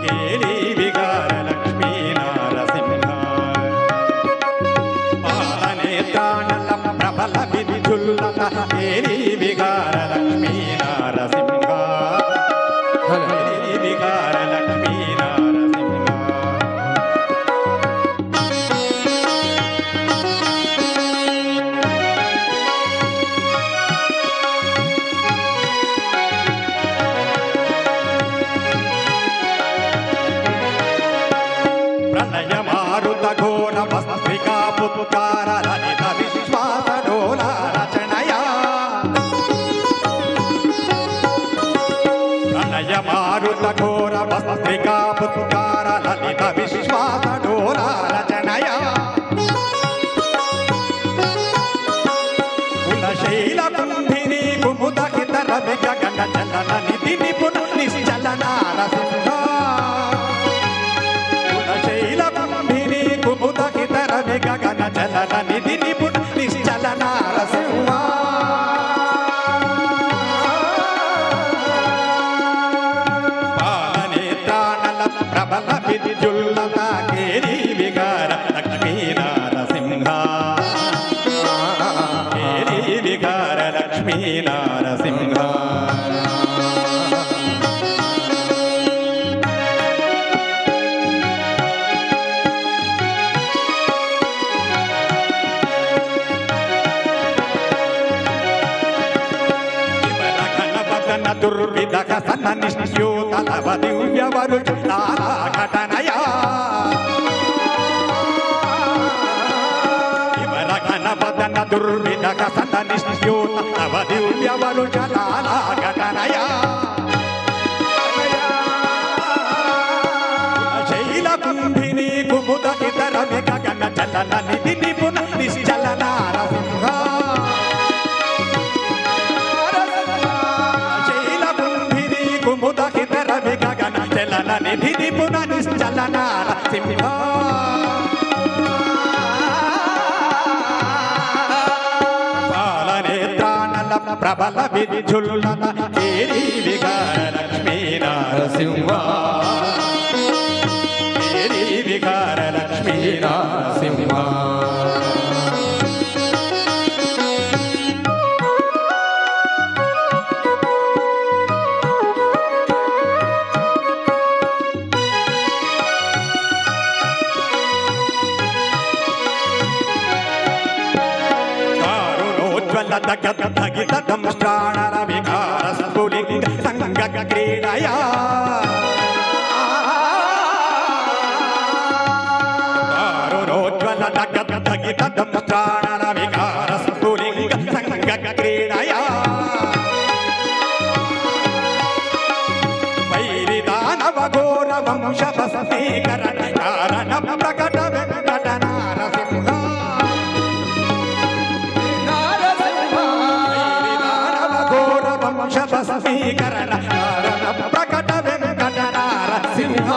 కేళి వికార లక్ష్మీ నారసింహ పాలనేత్రానల ప్రబల విద్యుల్లత కేళి వికార లక్ష్మీ నారసింహ కేళి వికార లక్ష్మీ నారసింహ ప్రణయ మారుత ఘోర వస్త్రికా పుత్కార లలిత విశ్వాస డోలా రచనయా ప్రణయ మారుత ఘోర వస్త్రికా పుత్కార లలిత విశ్వాస డోలా రచనయా కులశైల కుంభిని కుముదహిత రవి గగన చలన నిధి నిపుణ నిశ్చల నారసింహ గగన చలన నిధి నిపుణ నిశ్చల నారసింహ పాలనేత్రానల ప్రబల విద్యుల్లత కేళి వికార లక్ష్మీ నారసింహ కేళి వికార లక్ష్మీ నారసింహ దుర్విధ సన్న నిశ్యూత లవ దివ్యవరు ఘటనయా ఇవర ఘనపదన దుర్విధ సన్న నిశ్యూత లవ దివ్యవరు ఘటనయా శైల కుంభిని కుముదహిత రవి గగన చలన నిధి నిపుణ నిశ్చల నారసింహ ముదహిత రవి గగన చలన నిధి నిపుణ నిశ్చల నారసింహ పాలనేత్రానల ప్రబల విద్యుల్లత కేళి వికార లక్ష్మీ నారసింహ కేళి వికార లక్ష్మీ నారసింహ దగిత దంష్ట్రాణ వికార స్ఫులింగ సంగ క్రీడయా దారుణోజ్వల దగిత దంష్ట్రాణ వికార స్ఫులింగ సంగ క్రీడయా వైరిదానవ ఘోర వంశ భస్మీకరణ కారణ ప్రకట వెంకట నారసింహ వంశభస్మీకరణ కారణ ప్రకట వెంకట నారసింహ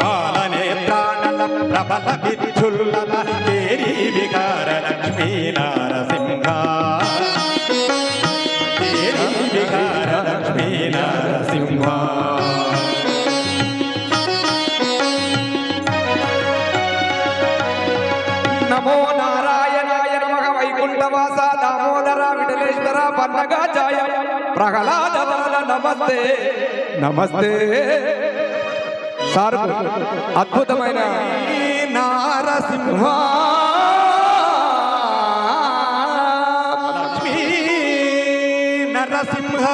పాలనేత్రానల ప్రబల విద్యుల్లత కేళి వికార లక్ష్మీ నారసింహ కేళి వికార లక్ష్మీ నారసింహ నమో నారాయణాయ నమః వైకుంఠవాస దామోదర విఠలేశ్వర పన్నగాచాయ ప్రహ్లాద బాల నమస్తే నమస్తే సార్ అద్భుతమైన నారసింహ లక్ష్మీ నరసింహ